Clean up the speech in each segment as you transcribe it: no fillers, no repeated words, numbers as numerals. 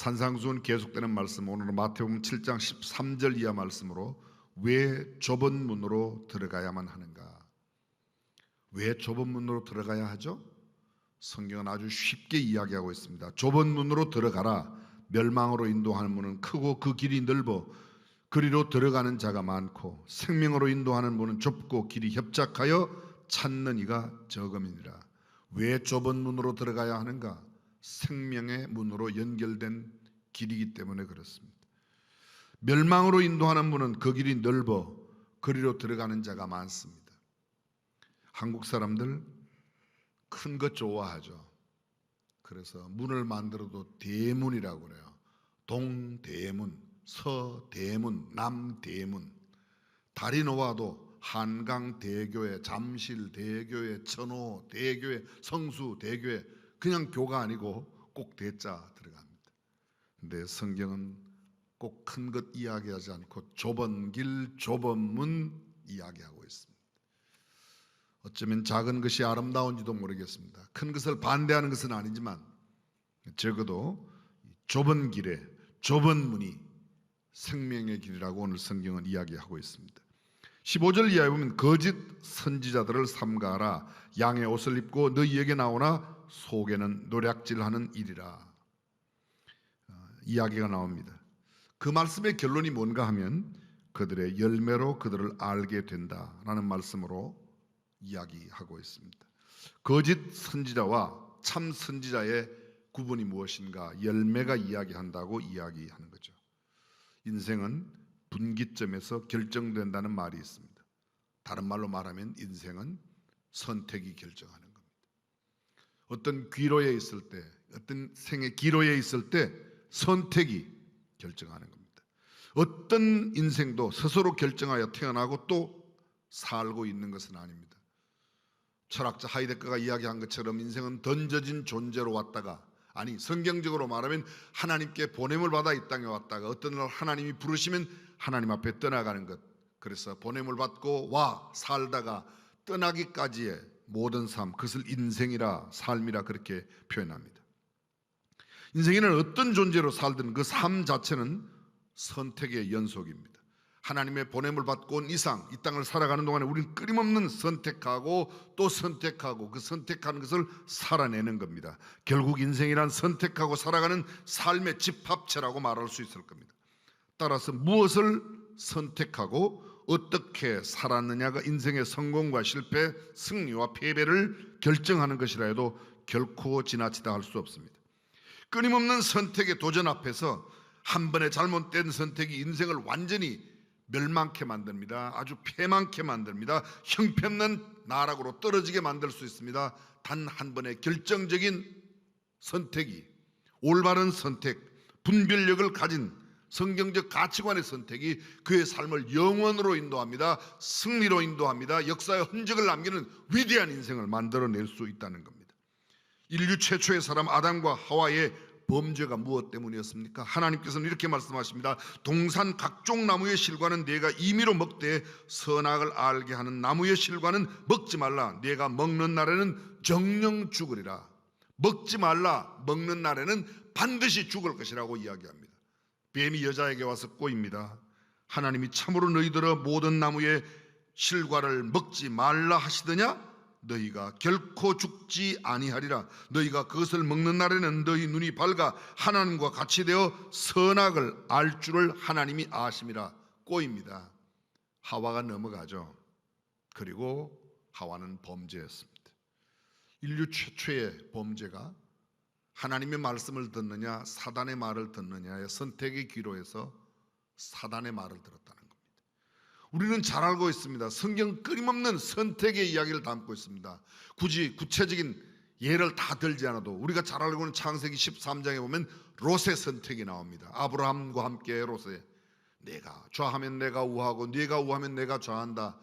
산상수훈 계속되는 말씀, 오늘은 마태복음 7장 13절 이하 말씀으로 왜 좁은 문으로 들어가야만 하는가? 왜 좁은 문으로 들어가야 하죠? 성경은 아주 쉽게 이야기하고 있습니다. 좁은 문으로 들어가라. 멸망으로 인도하는 문은 크고 그 길이 넓어 그리로 들어가는 자가 많고 생명으로 인도하는 문은 좁고 길이 협착하여 찾는 이가 적음이니라. 왜 좁은 문으로 들어가야 하는가? 생명의 문으로 연결된 길이기 때문에 그렇습니다. 멸망으로 인도하는 문은 그 길이 넓어 그리로 들어가는 자가 많습니다. 한국 사람들 큰 것 좋아하죠. 그래서 문을 만들어도 대문이라고 그래요. 동대문, 서대문, 남대문. 달이 놓아도 한강대교회, 잠실대교회, 천호대교회, 성수대교회, 그냥 교가 아니고 꼭 대자 들어갑니다. 근데 성경은 꼭 큰 것 이야기하지 않고 좁은 길, 좁은 문 이야기하고 있습니다. 어쩌면 작은 것이 아름다운지도 모르겠습니다. 큰 것을 반대하는 것은 아니지만 적어도 좁은 길에 좁은 문이 생명의 길이라고 오늘 성경은 이야기하고 있습니다. 15절 이하에 보면 거짓 선지자들을 삼가하라. 양의 옷을 입고 너희에게 나오나 속에는 노략질하는 일이라. 이야기가 나옵니다. 그 말씀의 결론이 뭔가 하면 그들의 열매로 그들을 알게 된다라는 말씀으로 이야기하고 있습니다. 거짓 선지자와 참 선지자의 구분이 무엇인가? 열매가 이야기한다고 이야기하는 거죠. 인생은 분기점에서 결정된다는 말이 있습니다. 다른 말로 말하면 인생은 선택이 결정하는 겁니다. 어떤 기로에 있을 때, 어떤 생의 기로에 있을 때 선택이 결정하는 겁니다. 어떤 인생도 스스로 결정하여 태어나고 또 살고 있는 것은 아닙니다. 철학자 하이데거가 이야기한 것처럼 인생은 던져진 존재로 왔다가, 아니 성경적으로 말하면 하나님께 보냄을 받아 이 땅에 왔다가 어떤 날 하나님이 부르시면 하나님 앞에 떠나가는 것. 그래서 보냄을 받고 와 살다가 떠나기까지의 모든 삶, 그것을 인생이라 삶이라 그렇게 표현합니다. 인생에는 어떤 존재로 살든 그 삶 자체는 선택의 연속입니다. 하나님의 보냄을 받고 온 이상 이 땅을 살아가는 동안에 우리는 끊임없는 선택하고 또 선택하고 그 선택하는 것을 살아내는 겁니다. 결국 인생이란 선택하고 살아가는 삶의 집합체라고 말할 수 있을 겁니다. 따라서 무엇을 선택하고 어떻게 살았느냐가 인생의 성공과 실패, 승리와 패배를 결정하는 것이라 해도 결코 지나치다 할 수 없습니다. 끊임없는 선택의 도전 앞에서 한 번의 잘못된 선택이 인생을 완전히 멸망케 만듭니다. 아주 패망케 만듭니다. 형편없는 나락으로 떨어지게 만들 수 있습니다. 단 한 번의 결정적인 선택이, 올바른 선택, 분별력을 가진 성경적 가치관의 선택이 그의 삶을 영원으로 인도합니다. 승리로 인도합니다. 역사의 흔적을 남기는 위대한 인생을 만들어낼 수 있다는 겁니다. 인류 최초의 사람 아담과 하와의 범죄가 무엇 때문이었습니까? 하나님께서는 이렇게 말씀하십니다. 동산 각종 나무의 실과는 네가 임의로 먹되 선악을 알게 하는 나무의 실과는 먹지 말라. 네가 먹는 날에는 정령 죽으리라. 먹지 말라. 먹는 날에는 반드시 죽을 것이라고 이야기합니다. 뱀이 여자에게 와서 꼬입니다. 하나님이 참으로 너희들의 모든 나무의 실과를 먹지 말라 하시더냐? 너희가 결코 죽지 아니하리라. 너희가 그것을 먹는 날에는 너희 눈이 밝아 하나님과 같이 되어 선악을 알 줄을 하나님이 아심이라. 꼬입니다. 하와가 넘어가죠. 그리고 하와는 범죄였습니다. 인류 최초의 범죄가 하나님의 말씀을 듣느냐 사단의 말을 듣느냐의 선택의 기로에서 사단의 말을 들었다는 겁니다. 우리는 잘 알고 있습니다. 성경 끊임없는 선택의 이야기를 담고 있습니다. 굳이 구체적인 예를 다 들지 않아도 우리가 잘 알고 있는 창세기 13장에 보면 롯의 선택이 나옵니다. 아브라함과 함께 롯에 내가 좌하면 내가 우하고 네가 우하면 내가 좌한다.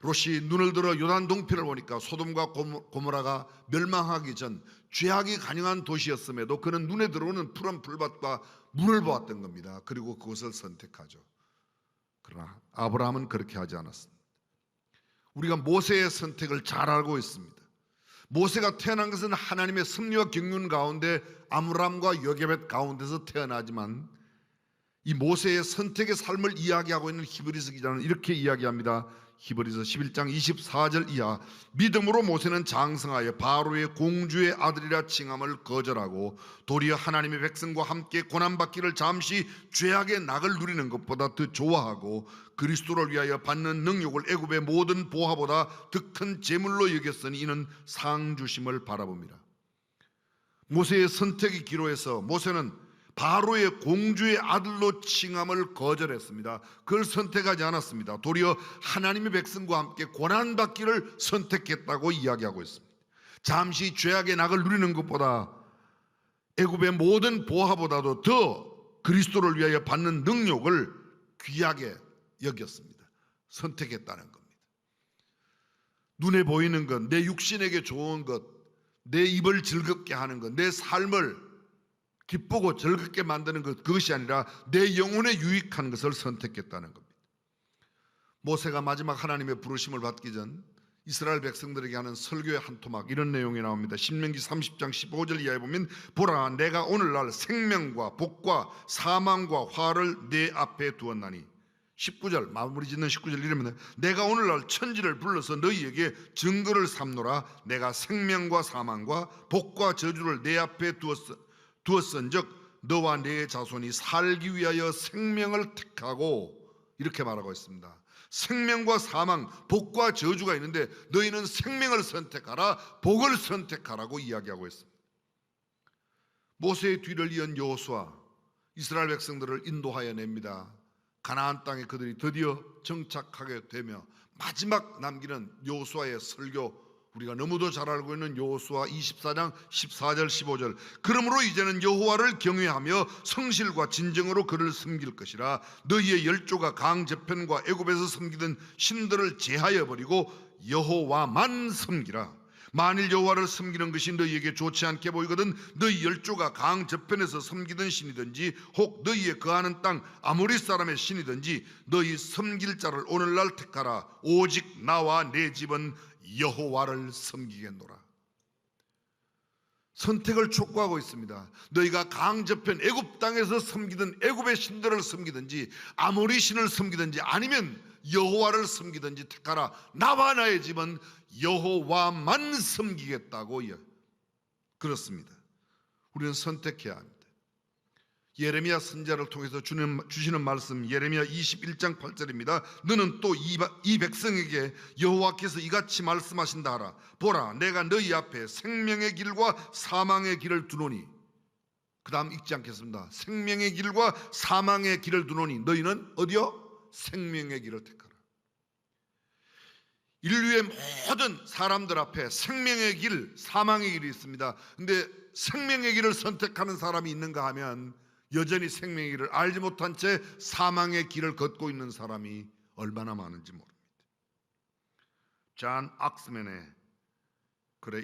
롯이 눈을 들어 요단 동편을 보니까 소돔과 고모라가 멸망하기 전 죄악이 가능한 도시였음에도 그는 눈에 들어오는 푸른 풀밭과 물을 보았던 겁니다. 그리고 그것을 선택하죠. 그러나 아브라함은 그렇게 하지 않았습니다. 우리가 모세의 선택을 잘 알고 있습니다. 모세가 태어난 것은 하나님의 섭리와 경륜 가운데 아므람과 요게벳 가운데서 태어나지만 이 모세의 선택의 삶을 이야기하고 있는 히브리서 기자는 이렇게 이야기합니다. 히브리서 11장 24절 이하, 믿음으로 모세는 장성하여 바로의 공주의 아들이라 칭함을 거절하고 도리어 하나님의 백성과 함께 고난받기를 잠시 죄악의 낙을 누리는 것보다 더 좋아하고 그리스도를 위하여 받는 능욕을 애굽의 모든 보화보다 더 큰 재물로 여겼으니 이는 상 주심을 바라봅니다. 모세의 선택의 기로에서 모세는 바로의 공주의 아들로 칭함을 거절했습니다. 그걸 선택하지 않았습니다. 도리어 하나님의 백성과 함께 고난받기를 선택했다고 이야기하고 있습니다. 잠시 죄악의 낙을 누리는 것보다 애굽의 모든 보화보다도 더 그리스도를 위하여 받는 능력을 귀하게 여겼습니다. 선택했다는 겁니다. 눈에 보이는 것, 내 육신에게 좋은 것, 내 입을 즐겁게 하는 것, 내 삶을 기쁘고 즐겁게 만드는 것, 그것이 아니라 내 영혼에 유익한 것을 선택했다는 겁니다. 모세가 마지막 하나님의 부르심을 받기 전 이스라엘 백성들에게 하는 설교의 한 토막, 이런 내용이 나옵니다. 신명기 30장 15절 이하에 보면, 보라, 내가 오늘날 생명과 복과 사망과 화를 내 앞에 두었나니, 19절 마무리 짓는 19절 이러면, 내가 오늘날 천지를 불러서 너희에게 증거를 삼노라. 내가 생명과 사망과 복과 저주를 내 앞에 두었은즉 너와 네 자손이 살기 위하여 생명을 택하고, 이렇게 말하고 있습니다. 생명과 사망, 복과 저주가 있는데 너희는 생명을 선택하라, 복을 선택하라고 이야기하고 있습니다. 모세의 뒤를 이은 여호수아, 이스라엘 백성들을 인도하여 냅니다. 가나안 땅에 그들이 드디어 정착하게 되며 마지막 남기는 여호수아의 설교, 우리가 너무도 잘 알고 있는 여호수아 24장 14절 15절, 그러므로 이제는 여호와를 경외하며 성실과 진정으로 그를 섬길 것이라. 너희의 열조가 강 저편과 애굽에서 섬기던 신들을 제하여 버리고 여호와만 섬기라. 만일 여호와를 섬기는 것이 너희에게 좋지 않게 보이거든 너희 열조가 강 저편에서 섬기던 신이든지 혹 너희의 거하는 땅 아모리 사람의 신이든지 너희 섬길 자를 오늘날 택하라. 오직 나와 내 집은 여호와를 섬기겠노라. 선택을 촉구하고 있습니다. 너희가 강 저편 애굽 땅에서 섬기던 애굽의 신들을 섬기든지 아모리 신을 섬기든지 아니면 여호와를 섬기든지 택하라. 나와 나의 집은 여호와만 섬기겠다고 그렇습니다. 우리는 선택해야 합니다. 예레미야 선지자를 통해서 주시는 말씀, 예레미야 21장 8절입니다. 너는 또 이 백성에게 여호와께서 이같이 말씀하신다 하라. 보라, 내가 너희 앞에 생명의 길과 사망의 길을 두노니, 그 다음 읽지 않겠습니다. 생명의 길과 사망의 길을 두노니 너희는 어디요? 생명의 길을 택하라. 인류의 모든 사람들 앞에 생명의 길, 사망의 길이 있습니다. 근데 생명의 길을 선택하는 사람이 있는가 하면 여전히 생명의 길을 알지 못한 채 사망의 길을 걷고 있는 사람이 얼마나 많은지 모릅니다. 존 악스맨의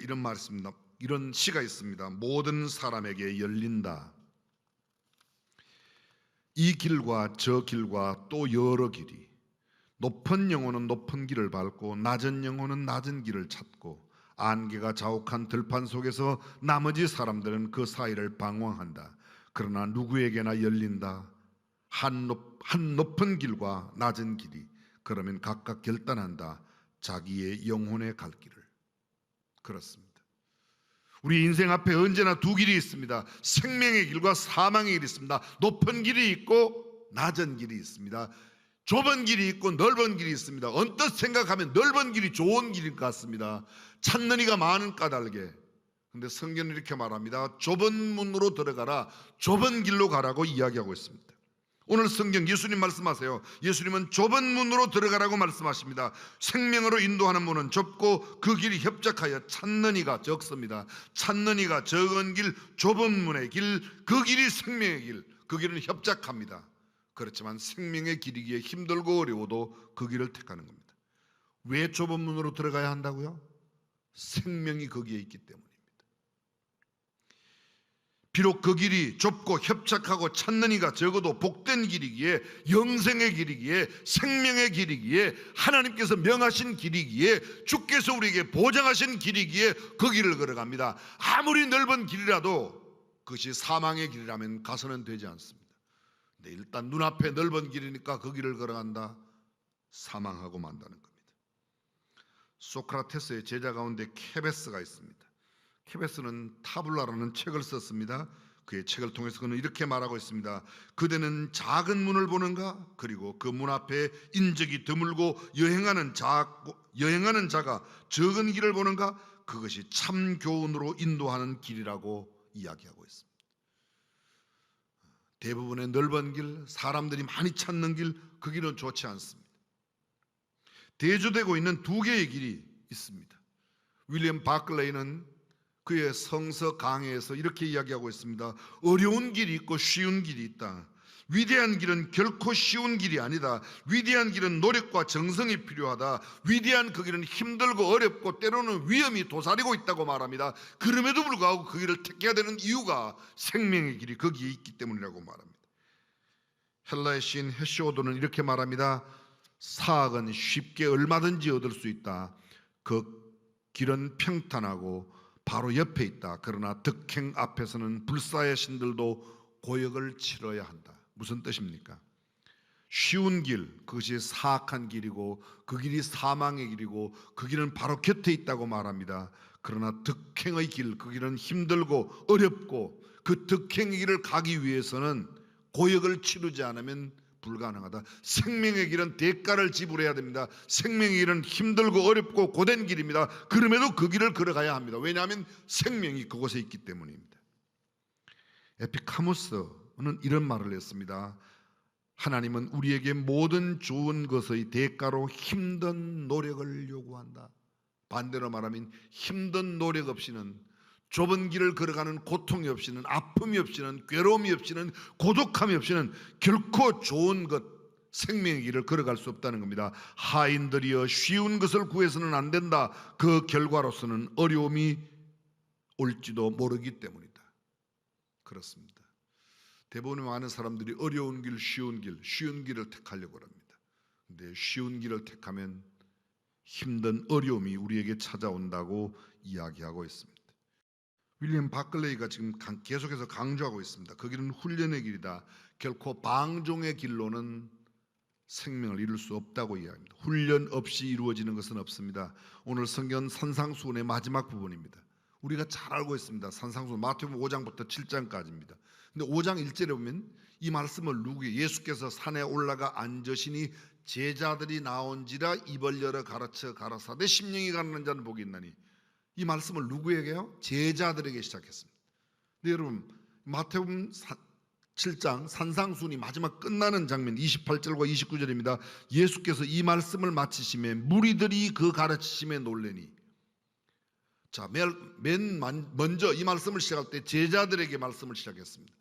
이런 말씀입니다. 이런 시가 있습니다. 모든 사람에게 열린다. 이 길과 저 길과 또 여러 길이, 높은 영혼은 높은 길을 밟고 낮은 영혼은 낮은 길을 찾고 안개가 자욱한 들판 속에서 나머지 사람들은 그 사이를 방황한다. 그러나 누구에게나 열린다. 한 높은 길과 낮은 길이. 그러면 각각 결단한다. 자기의 영혼의 갈 길을. 그렇습니다. 우리 인생 앞에 언제나 두 길이 있습니다. 생명의 길과 사망의 길이 있습니다. 높은 길이 있고 낮은 길이 있습니다. 좁은 길이 있고 넓은 길이 있습니다. 언뜻 생각하면 넓은 길이 좋은 길일 것 같습니다. 찾는 이가 많은 까닭에. 근데 성경은 이렇게 말합니다. 좁은 문으로 들어가라, 좁은 길로 가라고 이야기하고 있습니다. 오늘 성경 예수님 말씀하세요. 예수님은 좁은 문으로 들어가라고 말씀하십니다. 생명으로 인도하는 문은 좁고 그 길이 협착하여 찾는 이가 적습니다. 찾는 이가 적은 길, 좁은 문의 길, 그 길이 생명의 길, 그 길은 협착합니다. 그렇지만 생명의 길이기에 힘들고 어려워도 그 길을 택하는 겁니다. 왜 좁은 문으로 들어가야 한다고요? 생명이 거기에 있기 때문입니다. 비록 그 길이 좁고 협착하고 찾는 이가 적어도 복된 길이기에, 영생의 길이기에, 생명의 길이기에, 하나님께서 명하신 길이기에, 주께서 우리에게 보장하신 길이기에 그 길을 걸어갑니다. 아무리 넓은 길이라도 그것이 사망의 길이라면 가서는 되지 않습니다. 근데 일단 눈앞에 넓은 길이니까 그 길을 걸어간다. 사망하고 만다는 겁니다. 소크라테스의 제자 가운데 케베스가 있습니다. 케베스는 타블라라는 책을 썼습니다. 그의 책을 통해서 그는 이렇게 말하고 있습니다. 그대는 작은 문을 보는가? 그리고 그 문 앞에 인적이 드물고 여행하는 자가 적은 길을 보는가? 그것이 참 교훈으로 인도하는 길이라고 이야기하고 있습니다. 대부분의 넓은 길, 사람들이 많이 찾는 길, 그 길은 좋지 않습니다. 대조되고 있는 두 개의 길이 있습니다. 윌리엄 바클레이는 그의 성서 강해에서 이렇게 이야기하고 있습니다. 어려운 길이 있고 쉬운 길이 있다. 위대한 길은 결코 쉬운 길이 아니다. 위대한 길은 노력과 정성이 필요하다. 위대한 그 길은 힘들고 어렵고 때로는 위험이 도사리고 있다고 말합니다. 그럼에도 불구하고 그 길을 택해야 되는 이유가 생명의 길이 거기에 있기 때문이라고 말합니다. 헬라의 시인 헤시오도는 이렇게 말합니다. 사악은 쉽게 얼마든지 얻을 수 있다. 그 길은 평탄하고 바로 옆에 있다. 그러나 득행 앞에서는 불사의 신들도 고역을 치러야 한다. 무슨 뜻입니까? 쉬운 길, 그것이 사악한 길이고 그 길이 사망의 길이고 그 길은 바로 곁에 있다고 말합니다. 그러나 득행의 길, 그 길은 힘들고 어렵고 그 득행의 길을 가기 위해서는 고역을 치르지 않으면 불가능하다. 생명의 길은 대가를 지불해야 됩니다. 생명의 길은 힘들고 어렵고 고된 길입니다. 그럼에도 그 길을 걸어가야 합니다. 왜냐하면 생명이 그곳에 있기 때문입니다. 에피카무스는 이런 말을 했습니다. 하나님은 우리에게 모든 좋은 것의 대가로 힘든 노력을 요구한다. 반대로 말하면 힘든 노력 없이는, 좁은 길을 걸어가는 고통이 없이는, 아픔이 없이는, 괴로움이 없이는, 고독함이 없이는 결코 좋은 것, 생명의 길을 걸어갈 수 없다는 겁니다. 하인들이여 쉬운 것을 구해서는 안 된다. 그 결과로서는 어려움이 올지도 모르기 때문이다. 그렇습니다. 대부분의 많은 사람들이 어려운 길, 쉬운 길을 택하려고 합니다. 근데 쉬운 길을 택하면 힘든 어려움이 우리에게 찾아온다고 이야기하고 있습니다. 윌리엄 바클레이가 지금 계속해서 강조하고 있습니다. 그 길은 훈련의 길이다. 결코 방종의 길로는 생명을 이룰 수 없다고 이야기합니다. 훈련 없이 이루어지는 것은 없습니다. 오늘 성경 산상수훈의 마지막 부분입니다. 우리가 잘 알고 있습니다. 산상수훈 마태복음 5장부터 7장까지입니다. 근데 5장 1절에 보면 이 말씀을 누구에게, 예수께서 산에 올라가 앉으시니 제자들이 나온지라 입을 열어 가르쳐 가라사대 심령이 가는 자는 복이 있나니, 이 말씀을 누구에게요? 제자들에게 시작했습니다. 근데 여러분 마태복음 7장 산상수훈이 마지막 끝나는 장면 28절과 29절입니다. 예수께서 이 말씀을 마치심에 무리들이 그 가르치심에 놀래니. 자, 맨 먼저 이 말씀을 시작할 때 제자들에게 말씀을 시작했습니다.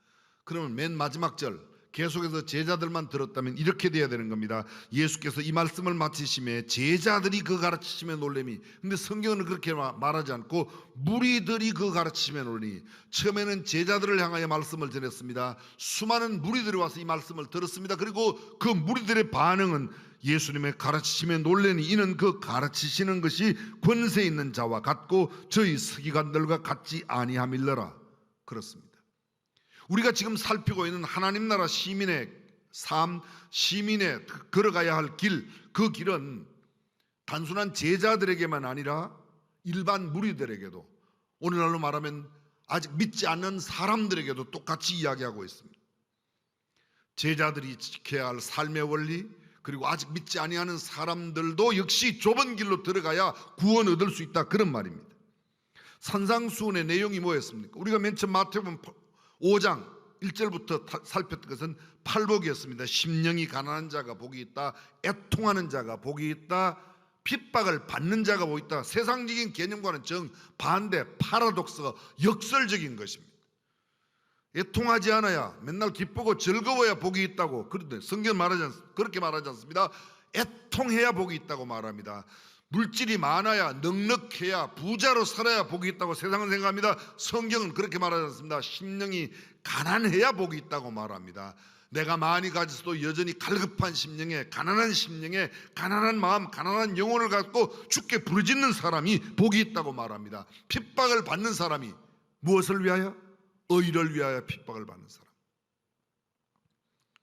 그러면 맨 마지막 절 계속해서 제자들만 들었다면 이렇게 돼야 되는 겁니다. 예수께서 이 말씀을 마치심에 제자들이 그 가르치심에 놀래미. 근데 성경은 그렇게 말하지 않고 무리들이 그 가르치심에 놀리니, 처음에는 제자들을 향하여 말씀을 전했습니다. 수많은 무리들이 와서 이 말씀을 들었습니다. 그리고 그 무리들의 반응은 예수님의 가르치심에 놀래니 이는 그 가르치시는 것이 권세 있는 자와 같고 저희 서기관들과 같지 아니함일러라. 그렇습니다. 우리가 지금 살피고 있는 하나님 나라 시민의 삶, 시민의 걸어가야 할 길, 그 길은 단순한 제자들에게만 아니라 일반 무리들에게도, 오늘날로 말하면 아직 믿지 않는 사람들에게도 똑같이 이야기하고 있습니다. 제자들이 지켜야 할 삶의 원리, 그리고 아직 믿지 아니하는 사람들도 역시 좁은 길로 들어가야 구원 얻을 수 있다, 그런 말입니다. 산상수훈의 내용이 뭐였습니까? 우리가 맨 처음 마태복음 5장 1절부터 살폈던 것은 팔복이었습니다. 심령이 가난한 자가 복이 있다, 애통하는 자가 복이 있다, 핍박을 받는 자가 복이 있다. 세상적인 개념과는 정반대, 파라독스, 역설적인 것입니다. 애통하지 않아야, 맨날 기쁘고 즐거워야 복이 있다고, 그런데 성경은 그렇게 말하지 않습니다. 애통해야 복이 있다고 말합니다. 물질이 많아야, 넉넉해야, 부자로 살아야 복이 있다고 세상은 생각합니다. 성경은 그렇게 말하지 않습니다. 심령이 가난해야 복이 있다고 말합니다. 내가 많이 가졌어도 여전히 갈급한 심령에, 가난한 심령에, 가난한 마음, 가난한 영혼을 갖고 주께 부르짖는 사람이 복이 있다고 말합니다. 핍박을 받는 사람이 무엇을 위하여? 의를 위하여 핍박을 받는 사람,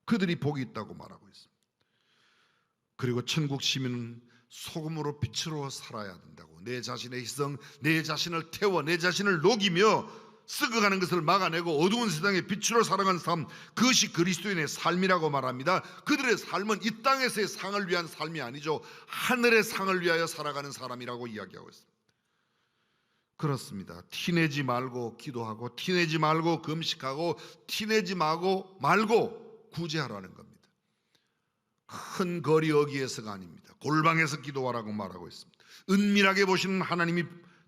그들이 복이 있다고 말하고 있습니다. 그리고 천국 시민은 소금으로 빛으로 살아야 된다고, 내 자신의 희생, 내 자신을 태워 내 자신을 녹이며 썩어가는 것을 막아내고 어두운 세상에 빛으로 살아가는 삶, 그것이 그리스도인의 삶이라고 말합니다. 그들의 삶은 이 땅에서의 상을 위한 삶이 아니죠. 하늘의 상을 위하여 살아가는 사람이라고 이야기하고 있습니다. 그렇습니다. 티내지 말고 기도하고, 티내지 말고 금식하고, 티내지 말고 구제하라는 겁니다. 큰 거리 어귀에서가 아닙니다. 골방에서 기도하라고 말하고 있습니다. 은밀하게 보시는 하나님이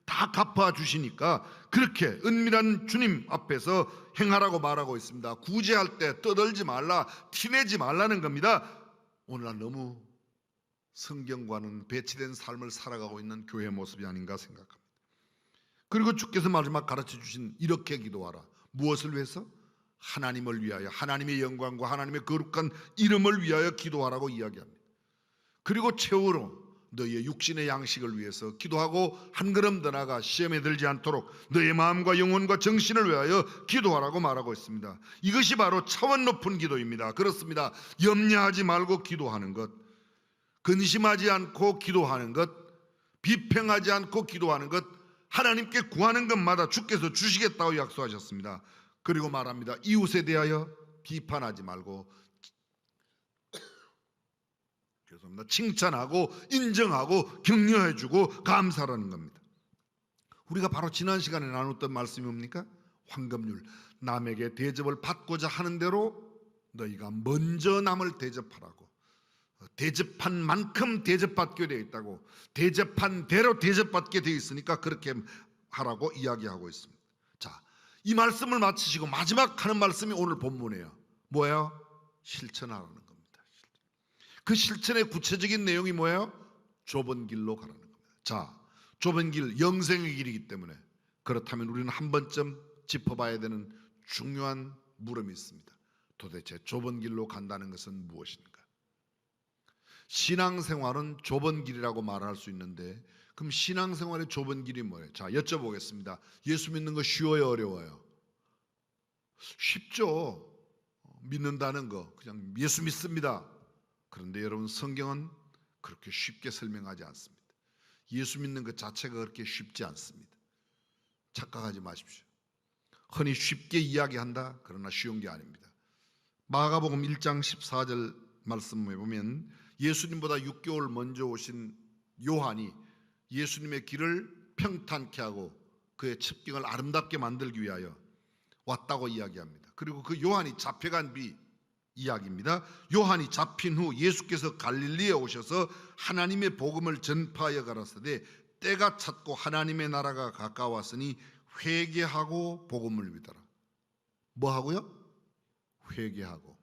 다 갚아주시니까 그렇게 은밀한 주님 앞에서 행하라고 말하고 있습니다. 구제할 때 떠들지 말라, 티내지 말라는 겁니다. 오늘날 너무 성경과는 배치된 삶을 살아가고 있는 교회 모습이 아닌가 생각합니다. 그리고 주께서 마지막 가르쳐 주신 이렇게 기도하라. 무엇을 위해서? 하나님을 위하여, 하나님의 영광과 하나님의 거룩한 이름을 위하여 기도하라고 이야기합니다. 그리고 최후로 너희의 육신의 양식을 위해서 기도하고 한 걸음 더 나아가 시험에 들지 않도록 너희의 마음과 영혼과 정신을 위하여 기도하라고 말하고 있습니다. 이것이 바로 차원 높은 기도입니다. 그렇습니다. 염려하지 말고 기도하는 것, 근심하지 않고 기도하는 것, 비평하지 않고 기도하는 것, 하나님께 구하는 것마다 주께서 주시겠다고 약속하셨습니다. 그리고 말합니다. 이웃에 대하여 비판하지 말고 칭찬하고 인정하고 격려해주고 감사하는 겁니다. 우리가 바로 지난 시간에 나눴던 말씀이 뭡니까? 황금률, 남에게 대접을 받고자 하는 대로 너희가 먼저 남을 대접하라고, 대접한 만큼 대접받게 되어 있다고, 대접한 대로 대접받게 되어 있으니까 그렇게 하라고 이야기하고 있습니다. 자, 이 말씀을 마치시고 마지막 하는 말씀이 오늘 본문이에요. 뭐예요? 실천하라는 겁니다. 그 실천의 구체적인 내용이 뭐예요? 좁은 길로 가라는 겁니다. 자, 좁은 길, 영생의 길이기 때문에 그렇다면 우리는 한 번쯤 짚어봐야 되는 중요한 물음이 있습니다. 도대체 좁은 길로 간다는 것은 무엇인가? 신앙생활은 좁은 길이라고 말할 수 있는데, 그럼 신앙생활의 좁은 길이 뭐예요? 자, 여쭤보겠습니다. 예수 믿는 거 쉬워요, 어려워요? 쉽죠. 믿는다는 거, 그냥 예수 믿습니다. 그런데 여러분, 성경은 그렇게 쉽게 설명하지 않습니다. 예수 믿는 것 자체가 그렇게 쉽지 않습니다. 착각하지 마십시오. 흔히 쉽게 이야기한다, 그러나 쉬운 게 아닙니다. 마가복음 1장 14절 말씀에 보면 예수님보다 6개월 먼저 오신 요한이 예수님의 길을 평탄케 하고 그의 첩경을 아름답게 만들기 위하여 왔다고 이야기합니다. 그리고 그 요한이 잡혀간 뒤 이야기입니다. 요한이 잡힌 후 예수께서 갈릴리에 오셔서 하나님의 복음을 전파하여 가라사대 때가 찼고 하나님의 나라가 가까웠으니 회개하고 복음을 믿어라. 뭐 하고요? 회개하고.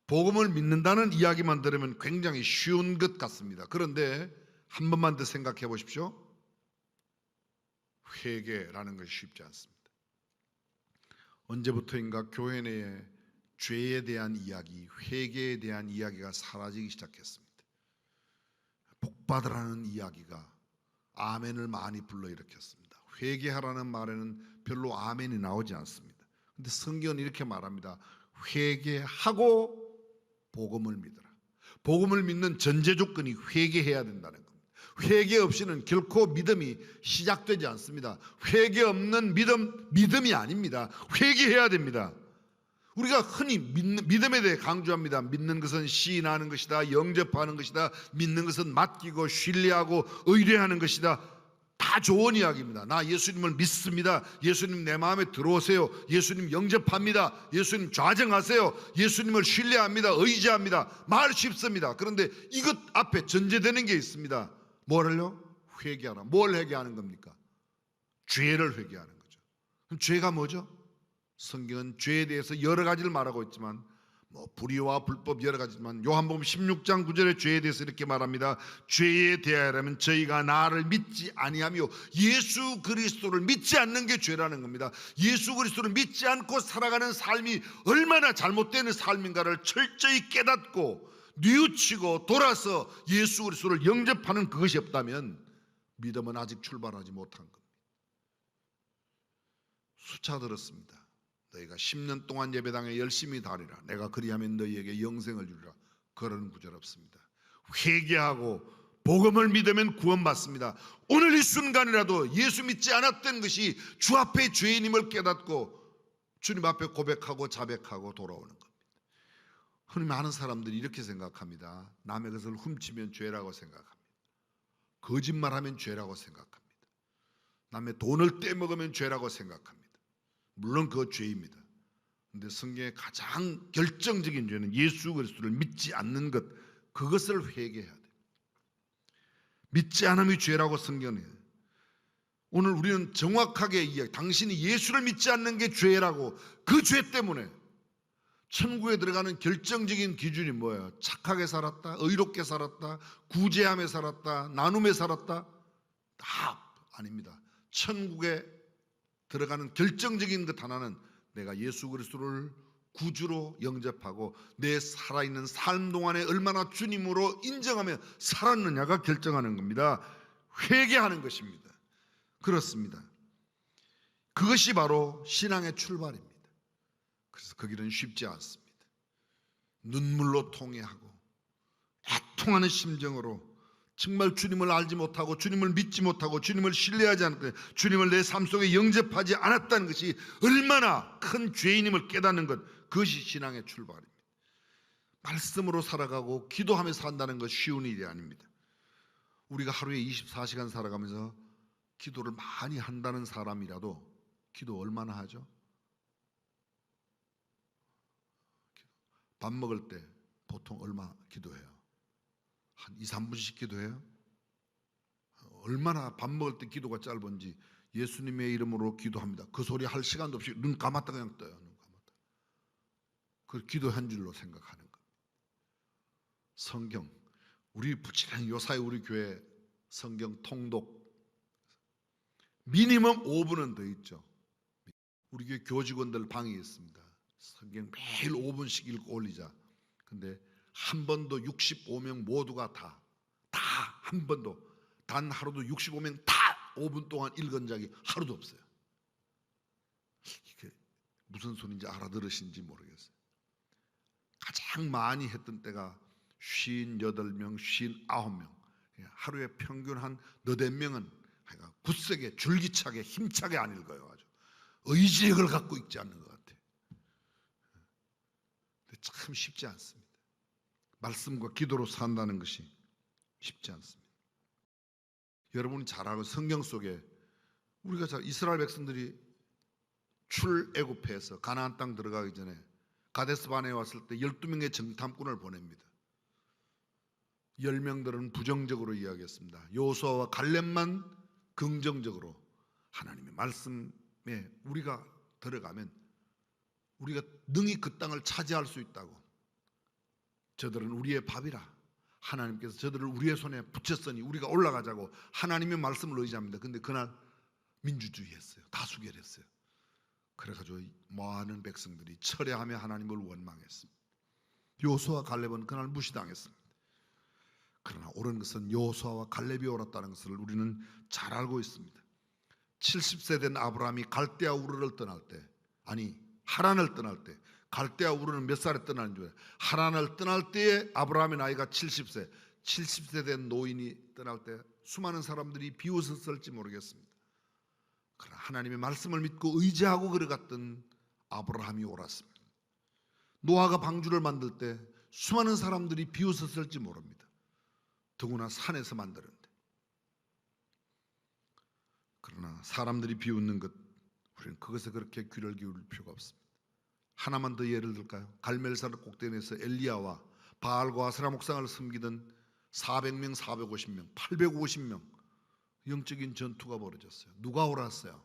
복음을 믿는다는 이야기만 들으면 굉장히 쉬운 것 같습니다. 그런데 한 번만 더 생각해 보십시오. 회개라는 것이 쉽지 않습니다. 언제부터인가 교회 내에 죄에 대한 이야기, 회개에 대한 이야기가 사라지기 시작했습니다. 복받으라는 이야기가 아멘을 많이 불러일으켰습니다. 회개하라는 말에는 별로 아멘이 나오지 않습니다. 그런데 성경은 이렇게 말합니다. 회개하고 복음을 믿어라. 복음을 믿는 전제 조건이 회개해야 된다는 겁니다. 회개 없이는 결코 믿음이 시작되지 않습니다. 회개 없는 믿음이 아닙니다. 회개해야 됩니다. 우리가 흔히 믿음에 대해 강조합니다. 믿는 것은 시인하는 것이다, 영접하는 것이다, 믿는 것은 맡기고 신뢰하고 의뢰하는 것이다. 다 좋은 이야기입니다. 나 예수님을 믿습니다. 예수님 내 마음에 들어오세요. 예수님 영접합니다. 예수님 좌정하세요. 예수님을 신뢰합니다. 의지합니다. 말 쉽습니다. 그런데 이것 앞에 전제되는 게 있습니다. 뭐를요? 회개하라. 뭘 회개하는 겁니까? 죄를 회개하는 거죠. 그럼 죄가 뭐죠? 성경은 죄에 대해서 여러 가지를 말하고 있지만 뭐 불의와 불법 여러 가지지만 요한복음 16장 9절의 죄에 대해서 이렇게 말합니다. 죄에 대하여라면 저희가 나를 믿지 아니하며 예수 그리스도를 믿지 않는 게 죄라는 겁니다. 예수 그리스도를 믿지 않고 살아가는 삶이 얼마나 잘못되는 삶인가를 철저히 깨닫고 뉘우치고 돌아서 예수 그리스도를 영접하는 그것이 없다면 믿음은 아직 출발하지 못한 겁니다. 수차 들었습니다. 너희가 10년 동안 예배당에 열심히 다니라. 내가 그리하면 너희에게 영생을 주리라. 그런 구절 없습니다. 회개하고 복음을 믿으면 구원받습니다. 오늘 이 순간이라도 예수 믿지 않았던 것이 주 앞에 죄인임을 깨닫고 주님 앞에 고백하고 자백하고 돌아오는 겁니다. 흔히 많은 사람들이 이렇게 생각합니다. 남의 것을 훔치면 죄라고 생각합니다. 거짓말하면 죄라고 생각합니다. 남의 돈을 떼먹으면 죄라고 생각합니다. 물론 그거 죄입니다. 그런데 성경의 가장 결정적인 죄는 예수 그리스도를 믿지 않는 것, 그것을 회개해야 돼요. 믿지 않음이 죄라고 성경은 해요. 오늘 우리는 정확하게 이야기, 당신이 예수를 믿지 않는 게 죄라고, 그 죄 때문에 천국에 들어가는 결정적인 기준이 뭐예요? 착하게 살았다, 의롭게 살았다, 구제함에 살았다, 나눔에 살았다? 다 아닙니다. 천국에 들어가는 결정적인 것 하나는 내가 예수 그리스도를 구주로 영접하고 내 살아있는 삶 동안에 얼마나 주님으로 인정하며 살았느냐가 결정하는 겁니다. 회개하는 것입니다. 그렇습니다. 그것이 바로 신앙의 출발입니다. 그래서 그 길은 쉽지 않습니다. 눈물로 통회하고 애통하는 심정으로 정말 주님을 알지 못하고 주님을 믿지 못하고 주님을 신뢰하지 않고 주님을 내 삶 속에 영접하지 않았다는 것이 얼마나 큰 죄인임을 깨닫는 것, 그것이 신앙의 출발입니다. 말씀으로 살아가고 기도하며 산다는 것 쉬운 일이 아닙니다. 우리가 하루에 24시간 살아가면서 기도를 많이 한다는 사람이라도 기도 얼마나 하죠? 밥 먹을 때 보통 얼마 기도해요? 한 2, 3분씩 기도해요? 얼마나 밥 먹을 때 기도가 짧은지 예수님의 이름으로 기도합니다. 그 소리 할 시간도 없이 눈 감았다 그냥 떠요. 눈 감았다. 그걸 기도한 줄로 생각하는 겁니다. 성경, 우리 부지런히 요사이 우리 교회 성경 통독 미니멈 5분은 더 있죠. 우리 교회 교직원들 방에 있습니다. 성경 매일 5분씩 읽고 올리자. 근데 한 번도 65명 모두가 다 한 번도 단 하루도 65명 다 5분 동안 읽은 적이 하루도 없어요. 이게 무슨 소리인지 알아들으신지 모르겠어요. 가장 많이 했던 때가 58명, 59명. 하루에 평균 한 너댓 명은 굳세게 줄기차게 힘차게 안 읽어요. 아주 의지력을 갖고 읽지 않는 것 같아요. 근데 참 쉽지 않습니다. 말씀과 기도로 산다는 것이 쉽지 않습니다. 여러분이 잘 알고 성경 속에 우리가 이스라엘 백성들이 출애굽해서 가나안 땅 들어가기 전에 가데스 바네에 왔을 때 12명의 정탐꾼을 보냅니다. 10명들은 부정적으로 이야기했습니다. 여호수아와 갈렙만 긍정적으로 하나님의 말씀에 우리가 들어가면 우리가 능히 그 땅을 차지할 수 있다고, 저들은 우리의 밥이라 하나님께서 저들을 우리의 손에 붙였으니 우리가 올라가자고 하나님의 말씀을 의지합니다. 근데 그날 민주주의 했어요. 다수결했어요. 그래가지고 많은 백성들이 철회하며 하나님을 원망했습니다. 여호수아와 갈렙은 그날 무시당했습니다. 그러나 옳은 것은 여호수아와 갈렙이 옳았다는 것을 우리는 잘 알고 있습니다. 70세 된 아브라함이 갈대아 우르를 떠날 때, 아니 하란을 떠날 때, 갈대아 우르는 몇 살에 떠나는 줄 알아요? 하란을 떠날 때에 아브라함의 나이가 70세, 70세 된 노인이 떠날 때 수많은 사람들이 비웃었을지 모르겠습니다. 그러나 하나님의 말씀을 믿고 의지하고 걸어갔던 아브라함이 옳았습니다. 노아가 방주를 만들 때 수많은 사람들이 비웃었을지 모릅니다. 더구나 산에서 만드는데. 그러나 사람들이 비웃는 것, 우리는 그것에 그렇게 귀를 기울일 필요가 없습니다. 하나만 더 예를 들까요? 갈멜산 꼭대기에서 엘리야와 바알과 아세라 목상을 섬기던 400명, 450명, 850명 영적인 전투가 벌어졌어요. 누가 옳았어요?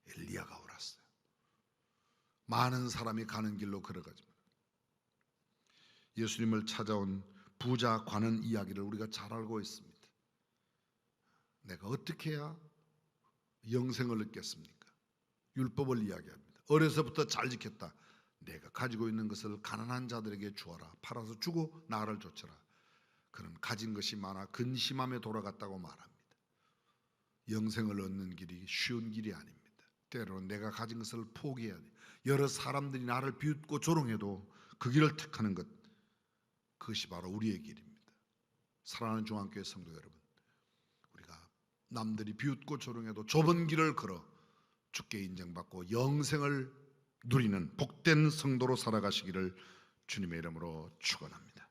엘리야가 옳았어요. 많은 사람이 가는 길로 걸어가지만 예수님을 찾아온 부자 관원 이야기를 우리가 잘 알고 있습니다. 내가 어떻게 해야 영생을 얻겠습니까? 율법을 이야기합니다. 어려서부터 잘 지켰다. 내가 가지고 있는 것을 가난한 자들에게 주어라. 팔아서 주고 나를 좇아라. 그는 가진 것이 많아 근심함에 돌아갔다고 말합니다. 영생을 얻는 길이 쉬운 길이 아닙니다. 때로는 내가 가진 것을 포기해야 돼. 여러 사람들이 나를 비웃고 조롱해도 그 길을 택하는 것, 그것이 바로 우리의 길입니다. 사랑하는 중앙교회 성도 여러분, 우리가 남들이 비웃고 조롱해도 좁은 길을 걸어 주께 인정받고 영생을 누리는 복된 성도로 살아가시기를 주님의 이름으로 축원합니다.